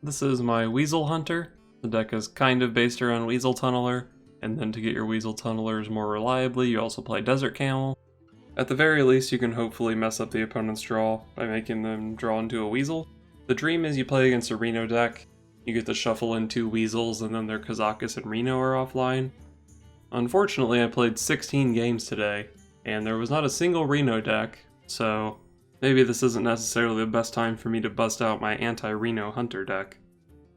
This is my Weasel Hunter. The deck is kind of based around Weasel Tunneler, and then to get your Weasel Tunnelers more reliably, you also play Desert Camel. At the very least, you can hopefully mess up the opponent's draw by making them draw into a Weasel. The dream is you play against a Reno deck, you get to shuffle in 2 Weasels, and then their Kazakus and Reno are offline. Unfortunately, I played 16 games today, and there was not a single Reno deck, so maybe this isn't necessarily the best time for me to bust out my anti-Reno Hunter deck.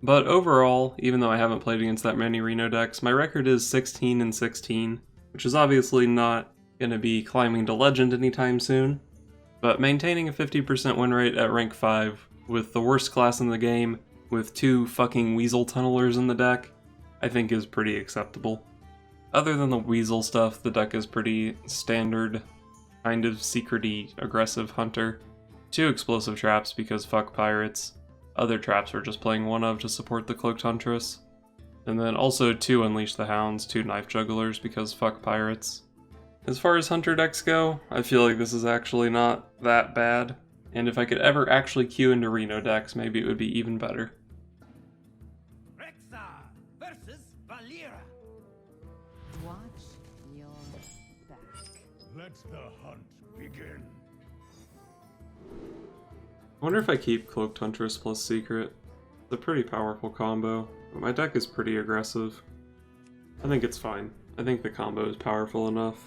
But overall, even though I haven't played against that many Reno decks, my record is 16-16, which is obviously not going to be climbing to Legend anytime soon, but maintaining a 50% win rate at rank 5 with the worst class in the game, with 2 fucking Weasel Tunnelers in the deck, I think is pretty acceptable. Other than the Weasel stuff, the deck is pretty standard, kind of secret-y, aggressive Hunter. 2 explosive traps because fuck pirates. Other traps we're just playing one of to support the Cloaked Huntress. And then also 2 Unleash the Hounds, 2 Knife Jugglers because fuck pirates. As far as Hunter decks go, I feel like this is actually not that bad. And if I could ever actually queue into Reno decks, maybe it would be even better. Let the hunt begin. I wonder if I keep Cloaked Huntress plus Secret. It's a pretty powerful combo, but my deck is pretty aggressive. I think it's fine. I think the combo is powerful enough.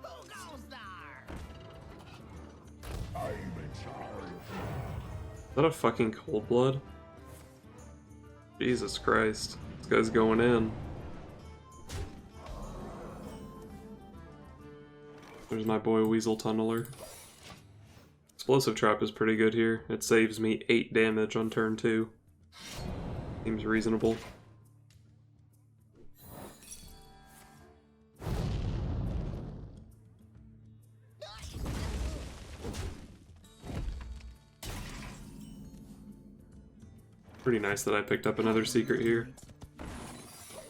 Who goes there? I'm in charge. Is that a fucking Cold Blood? Jesus Christ. This guy's going in. There's my boy Weasel Tunneler. Explosive Trap is pretty good here. It saves me 8 damage on turn 2. Seems reasonable. Pretty nice that I picked up another secret here.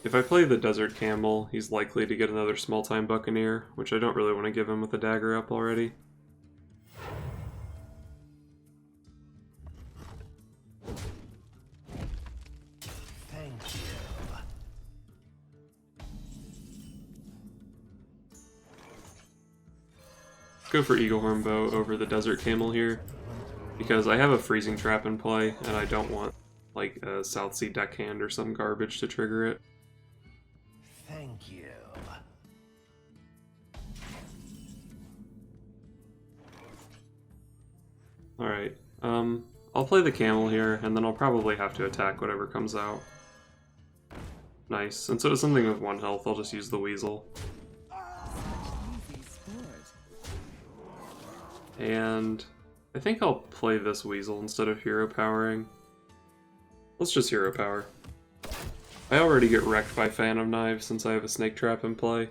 If I play the Desert Camel, he's likely to get another Small-Time Buccaneer, which I don't really want to give him with the dagger up already. Thank you. Go for Eaglehorn Bow over the Desert Camel here, because I have a Freezing Trap in play, and I don't want like a Southsea Deckhand or some garbage to trigger it. Thank you. Alright, I'll play the Camel here, and then I'll probably have to attack whatever comes out. Nice, and so it's something with 1 health, I'll just use the Weasel. And I think I'll play this Weasel instead of Hero Powering. Let's just Hero Power. I already get wrecked by Phantom Knives since I have a Snake Trap in play,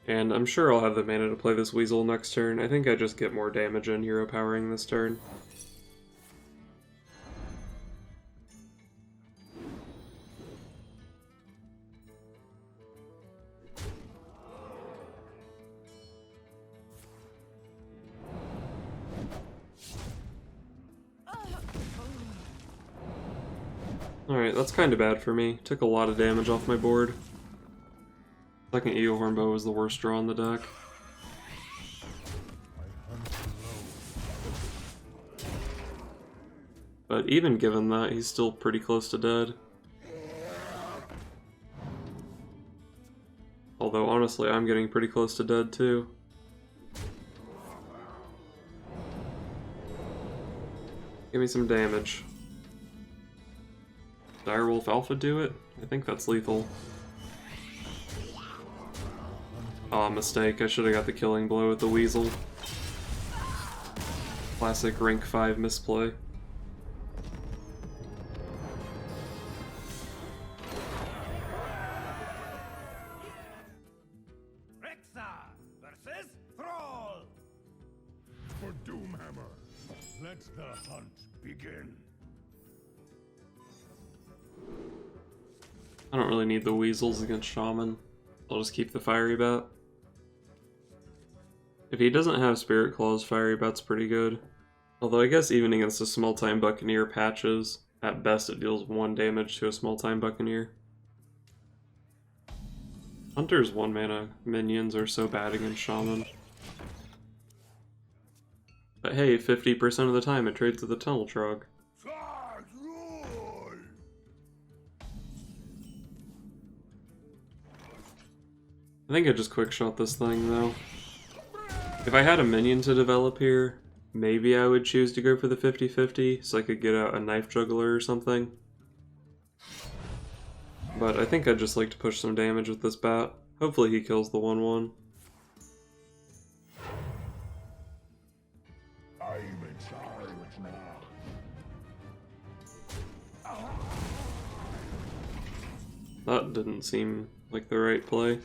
and I'm sure I'll have the mana to play this Weasel next turn. I think I just get more damage in Hero Powering this turn. Alright, that's kind of bad for me. Took a lot of damage off my board. Second Eaglehorn Bow was the worst draw on the deck. But even given that, he's still pretty close to dead. Although honestly, I'm getting pretty close to dead too. Give me some damage. Direwolf Alpha do it? I think that's lethal. Aw, mistake. I should have got the killing blow with the Weasel. Classic rank 5 misplay. Versus Thrall. For Doomhammer, let the hunt begin. I don't really need the Weasels against Shaman. I'll just keep the Fiery Bat. If he doesn't have Spirit Claws, Fiery Bet's pretty good. Although I guess even against a Small-Time Buccaneer patches, at best it deals 1 damage to a Small-Time Buccaneer. Hunter's 1-mana minions are so bad against Shaman. But hey, 50% of the time it trades with a Tunnel Trog. I think I just quickshot this thing though. If I had a minion to develop here, maybe I would choose to go for the 50-50 so I could get out a Knife Juggler or something. But I think I'd just like to push some damage with this bat. Hopefully he kills the 1/1. I'm in charge now. That didn't seem like the right play.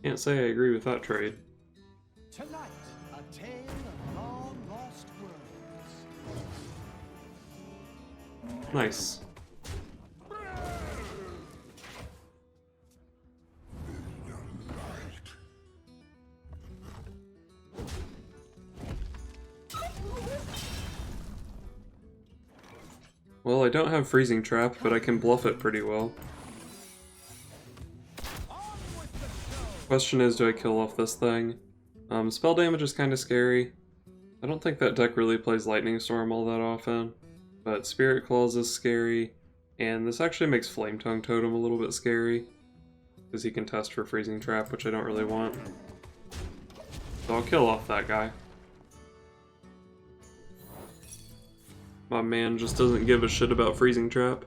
Can't say I agree with that trade. Tonight, a tale of long lost worlds. Nice. Well, I don't have Freezing Trap, but I can bluff it pretty well. Question is, do I kill off this thing? Spell damage is kind of scary. I don't think that deck really plays Lightning Storm all that often, but Spirit Claws is scary, and this actually makes Flame Tongue Totem a little bit scary, because he can test for Freezing Trap, which I don't really want. So I'll kill off that guy. My man just doesn't give a shit about Freezing Trap.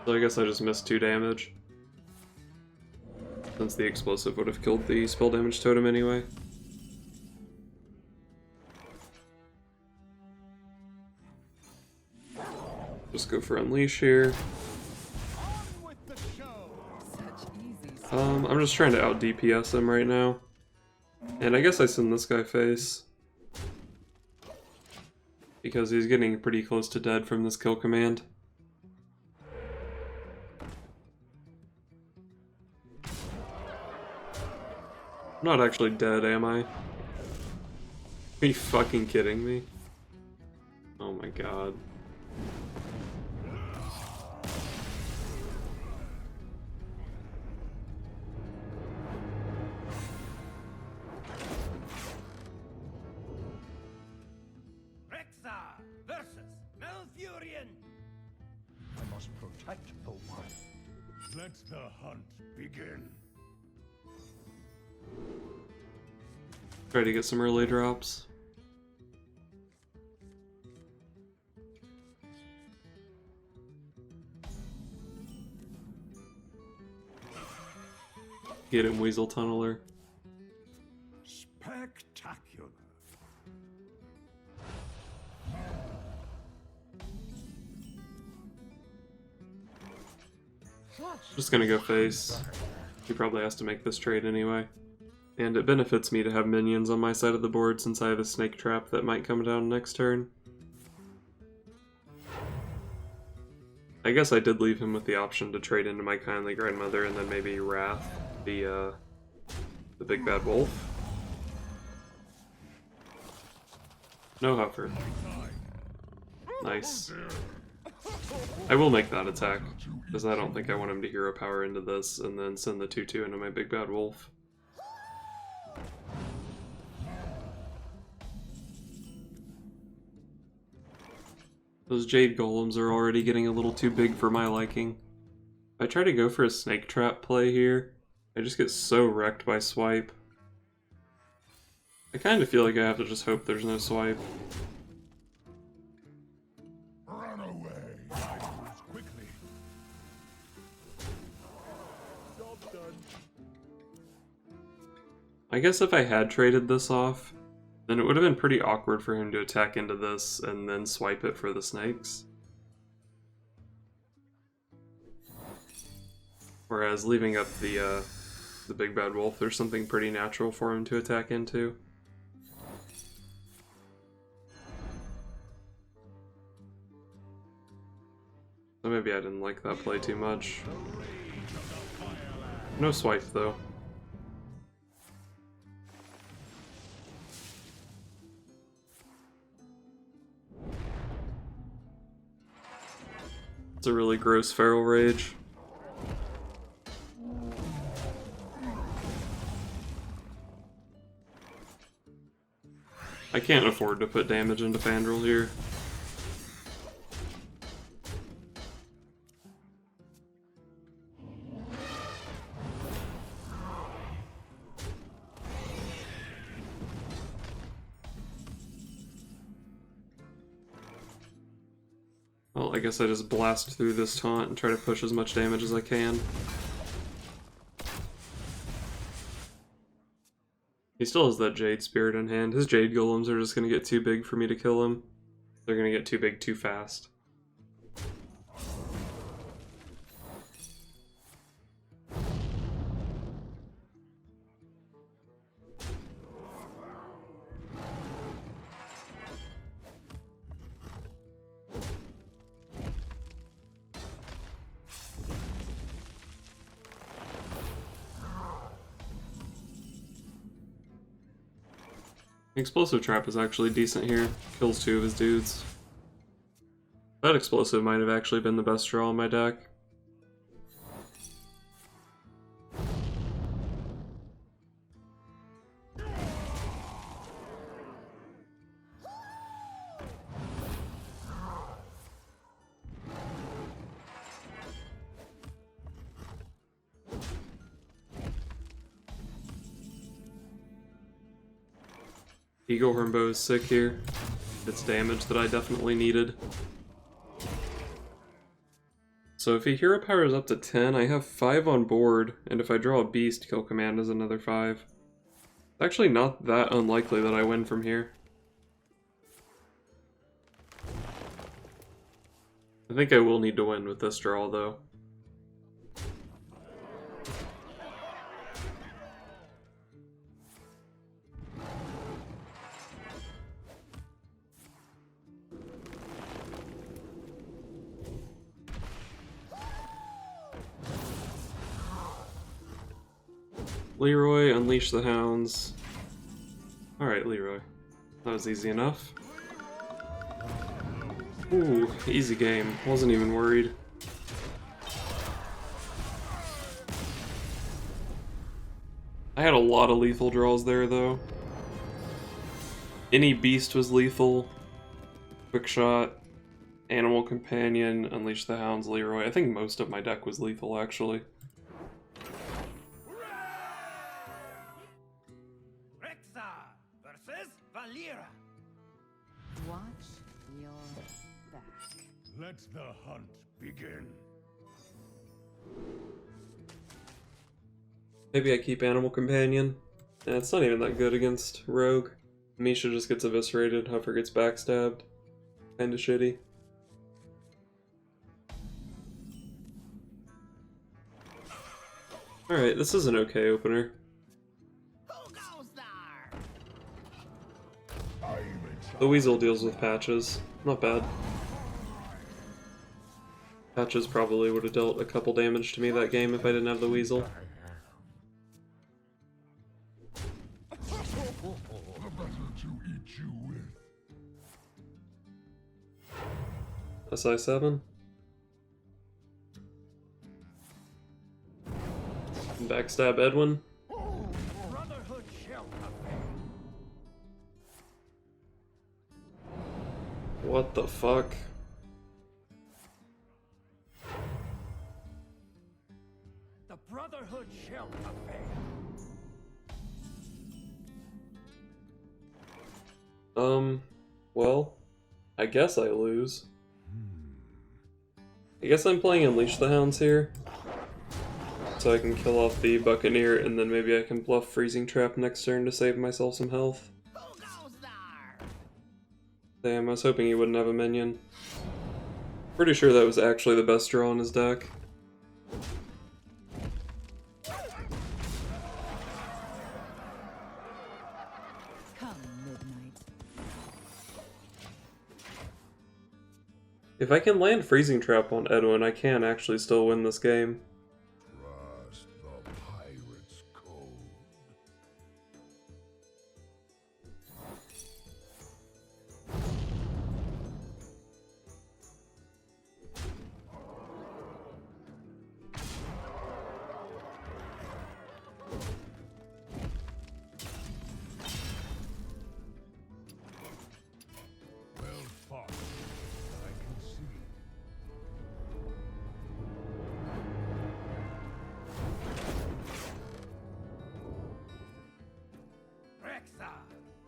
So I guess I just missed 2 damage. Since the explosive would have killed the spell damage totem anyway. Just go for Unleash here. I'm just trying to out DPS him right now. And I guess I send this guy face. Because he's getting pretty close to dead from this kill command. I'm not actually dead, am I? Are you fucking kidding me? Oh my god. I must protect the wild. Let the hunt begin. Try to get some early drops. Get him, Weasel Tunneler. Spectacular. Just gonna go face. He probably has to make this trade anyway. And it benefits me to have minions on my side of the board since I have a snake trap that might come down next turn. I guess I did leave him with the option to trade into my Kindly Grandmother and then maybe Wrath, the big bad wolf. No Huffer. Nice. I will make that attack, because I don't think I want him to hero power into this and then send the 2/2 into my big bad wolf. Those Jade Golems are already getting a little too big for my liking. If I try to go for a snake trap play here, I just get so wrecked by swipe. I kind of feel like I have to just hope there's no swipe. Run away. I move quickly. I guess if I had traded this off, then it would have been pretty awkward for him to attack into this and then swipe it for the snakes. Whereas leaving up the big bad wolf, there's something pretty natural for him to attack into. So maybe I didn't like that play too much. No swipe though. It's a really gross feral rage. I can't afford to put damage into Fandral here. Well, I guess I just blast through this taunt and try to push as much damage as I can. He still has that Jade Spirit in hand. His Jade Golems are just going to get too big for me to kill him. They're going to get too big too fast. Explosive Trap is actually decent here. Kills 2 of his dudes. That explosive might have actually been the best draw in my deck. Eagle Hornbow is sick here. It's damage that I definitely needed. So if he hero powers up to 10, I have 5 on board, and if I draw a beast, kill command is another 5. It's actually not that unlikely that I win from here. I think I will need to win with this draw though. Leroy, unleash the hounds. Alright, Leroy. That was easy enough. Ooh, easy game. Wasn't even worried. I had a lot of lethal draws there, though. Any beast was lethal. Quick shot. Animal companion, unleash the hounds, Leroy. I think most of my deck was lethal, actually. Let the hunt begin. Maybe I keep Animal Companion. Yeah, it's not even that good against Rogue. Misha just gets eviscerated, Huffer gets backstabbed. Kinda shitty. Alright, this is an okay opener. Who goes there? The Weasel deals with patches. Not bad. Patches probably would have dealt a couple damage to me that game if I didn't have the Weasel. SI7. Backstab Edwin. Brotherhood shall prevail. What the fuck? The Brotherhood shall prevail. Well, I guess I lose. I guess I'm playing Unleash the Hounds here. So I can kill off the Buccaneer, and then maybe I can bluff Freezing Trap next turn to save myself some health. Who goes there? Damn, I was hoping he wouldn't have a minion. Pretty sure that was actually the best draw in his deck. Come, midnight. If I can land Freezing Trap on Edwin, I can actually still win this game. Trust the pirate's code. Well fought, I can see. Rexa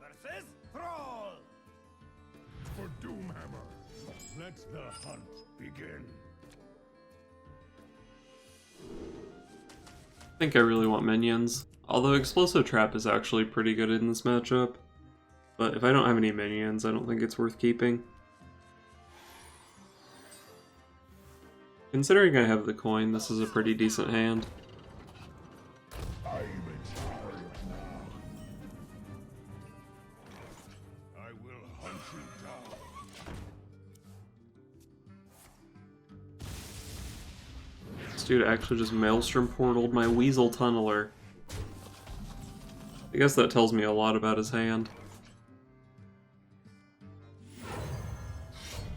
versus Thrall. For Doomhammer, let the hunt begin. I think I really want minions. Although Explosive Trap is actually pretty good in this matchup. But if I don't have any minions, I don't think it's worth keeping. Considering I have the coin, this is a pretty decent hand. I'm in charge now. I will hunt you down. This dude actually just Maelstrom portaled my Weasel Tunneler. I guess that tells me a lot about his hand.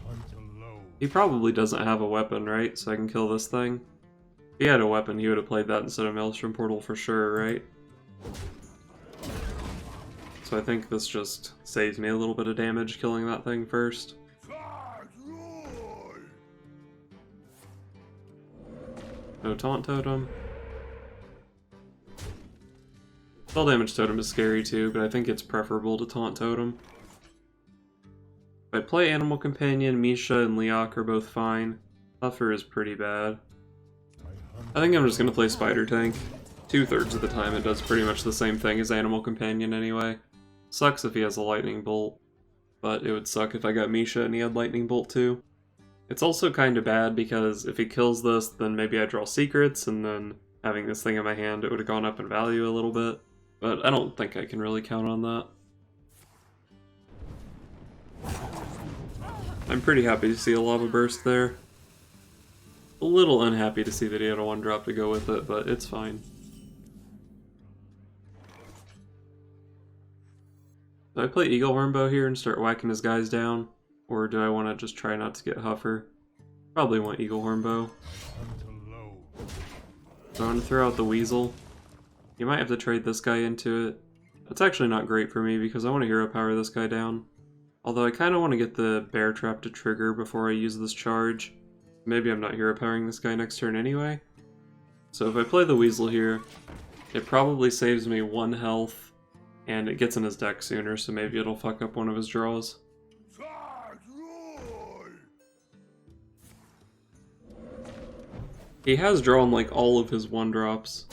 Hunt alone. He probably doesn't have a weapon, right? So I can kill this thing. If he had a weapon, he would have played that instead of Maelstrom Portal for sure, right? So I think this just saves me a little bit of damage killing that thing first. No Taunt Totem. Spell Damage Totem is scary too, but I think it's preferable to Taunt Totem. If I play Animal Companion, Misha and Leok are both fine. Puffer is pretty bad. I think I'm just going to play Spider Tank. 2/3 of the time it does pretty much the same thing as Animal Companion anyway. Sucks if he has a Lightning Bolt, but it would suck if I got Misha and he had Lightning Bolt too. It's also kind of bad because if he kills this, then maybe I draw secrets, and then having this thing in my hand, it would have gone up in value a little bit. But I don't think I can really count on that. I'm pretty happy to see a Lava Burst there. A little unhappy to see that he had a 1-drop to go with it, but it's fine. Do I play Eagle Hornbow here and start whacking his guys down? Or do I want to just try not to get Huffer? Probably want Eagle Hornbow. Hunt alone. So I'm going to throw out the Weasel. You might have to trade this guy into it. That's actually not great for me because I want to hero power this guy down. Although I kind of want to get the Bear Trap to trigger before I use this charge. Maybe I'm not hero powering this guy next turn anyway. So if I play the Weasel here, it probably saves me 1 health, and it gets in his deck sooner, so maybe it'll fuck up one of his draws. He has drawn like all of his 1-drops.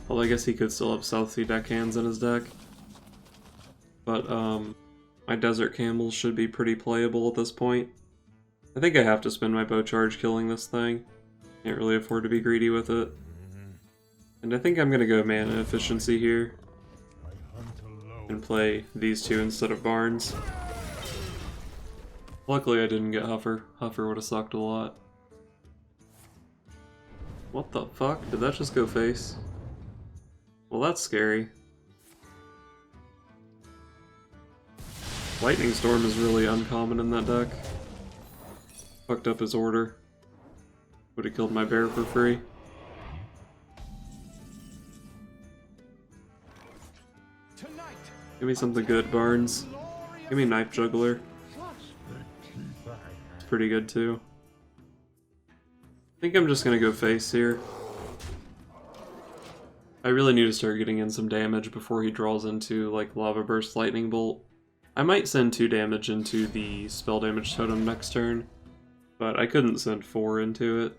Well, I guess he could still have South Sea deckhands in his deck. But my Desert Camels should be pretty playable at this point. I think I have to spend my bow charge killing this thing. Can't really afford to be greedy with it. And I think I'm gonna go mana efficiency here. And play these two instead of Barnes. Luckily I didn't get Huffer. Huffer would have sucked a lot. What the fuck? Did that just go face? Well, that's scary. Lightning Storm is really uncommon in that deck. Fucked up his order. Would have killed my bear for free. Give me something good, Barnes. Give me Knife Juggler. It's pretty good too. I think I'm just gonna go face here. I really need to start getting in some damage before he draws into like Lava Burst, Lightning Bolt. I might send 2 damage into the Spell Damage Totem next turn, but I couldn't send 4 into it.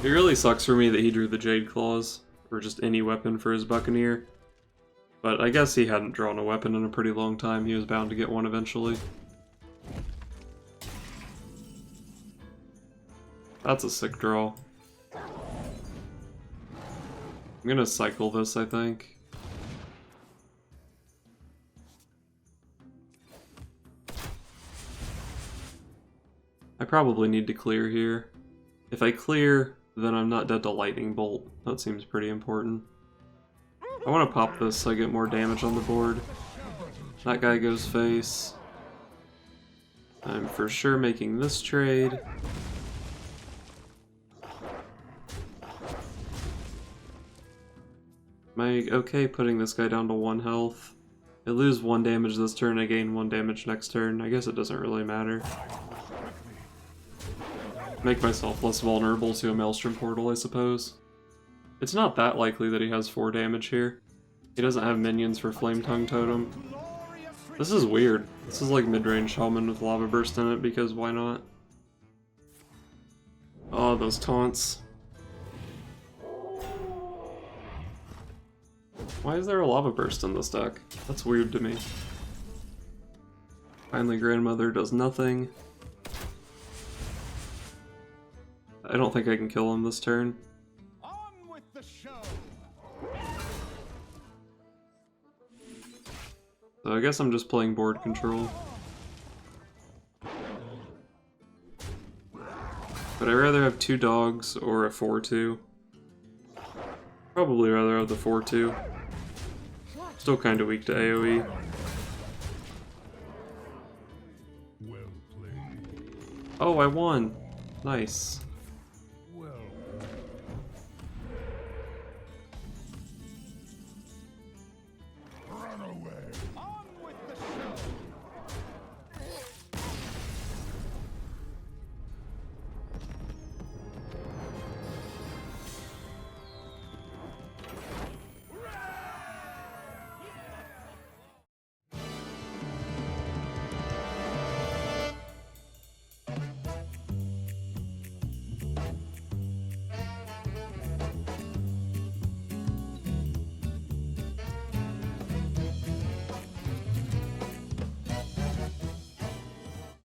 It really sucks for me that he drew the Jade Claws, or just any weapon for his Buccaneer. But I guess he hadn't drawn a weapon in a pretty long time. He was bound to get one eventually. That's a sick draw. I'm gonna cycle this, I think. I probably need to clear here. If I clear, then I'm not dead to Lightning Bolt. That seems pretty important. I want to pop this so I get more damage on the board. That guy goes face. I'm for sure making this trade. Am I okay putting this guy down to 1 health? I lose 1 damage this turn, I gain 1 damage next turn. I guess it doesn't really matter. Make myself less vulnerable to a Maelstrom Portal, I suppose. It's not that likely that he has 4 damage here. He doesn't have minions for Flame Tongue Totem. This is weird. This is like Midrange Shaman with Lava Burst in it, because why not? Oh, those taunts. Why is there a Lava Burst in this deck? That's weird to me. Finally, Grandmother does nothing. I don't think I can kill him this turn. On with the show. So I guess I'm just playing board control. But I'd rather have 2 dogs or a 4-2. Probably rather have the 4-2. Still kind of weak to AoE. Well played. Oh, I won! Nice.